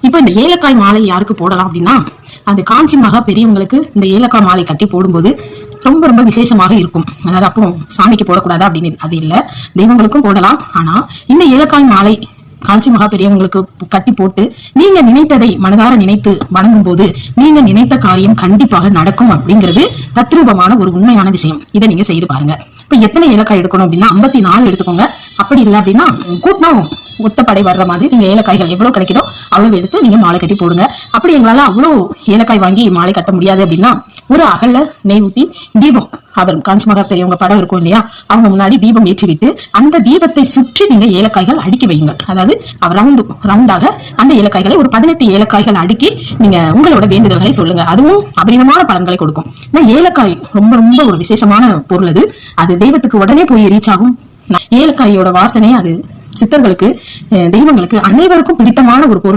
இப்ப இந்த ஏலக்காய் மாலை யாருக்கு போடலாம் அப்படின்னா, அந்த காஞ்சி மகா பெரியவங்களுக்கு இந்த ஏலக்காய் மாலை கட்டி போடும்போது ரொம்ப ரொம்ப விசேஷமாக இருக்கும். அதாவது அப்போ சாமிக்கு போடக்கூடாது அப்படின்னு அது இல்ல, தெய்வங்களுக்கும் போடலாம். ஆனா இந்த ஏலக்காய் மாலை காஞ்சி மகா பெரியவங்களுக்கு கட்டி போட்டு நீங்க நினைத்ததை மனதார நினைத்து வணங்கும் போது நீங்க நினைத்த காரியம் கண்டிப்பாக நடக்கும் அப்படிங்கிறது தத்ரூபமான ஒரு உண்மையான விஷயம். இதை நீங்க செய்து பாருங்க. இப்ப எத்தனை ஏலக்காய் எடுக்கணும் அப்படின்னா 54 எடுத்துக்கோங்க. அப்படி இல்லை அப்படின்னா கூட்டினா ஒத்தப்படை வர்ற மாதிரி நீங்க ஏலக்காய்கள் எவ்வளவு கிடைக்குதோ அவ்வளவு எடுத்து நீங்க மாலை கட்டி போடுங்க. அப்படி எங்களால அவ்வளவு ஏலக்காய் வாங்கி மாலை கட்ட முடியாது அப்படின்னா ஒரு அகல்ல நெய் ஊத்தி தீபம், அவர் காஞ்சி மகா பெரியவங்க படம் இருக்கும் இல்லையா, அவங்க முன்னாடி தீபம் ஏற்றி விட்டு அந்த தீபத்தை சுற்றி நீங்க ஏலக்காய்கள் அடுக்கி வையுங்கள். அதாவது ரவுண்டாக அந்த ஏலக்காய்களை ஒரு 18 ஏலக்காய்கள் அடுக்கி நீங்க உங்களோட வேண்டுதல்களை சொல்லுங்க. அதுவும் அபரிதமான பலன்களை கொடுக்கும். ஏலக்காய் ரொம்ப ரொம்ப ஒரு விசேஷமான பொருள். அது தெய்வத்துக்கு உடனே போய் ரீச் ஆகும். ஏலக்காயோட வாசனை அது சித்தர்களுக்கு, தெய்வங்களுக்கு அனைவருக்கும் பிடித்தமான ஒரு பொருள்.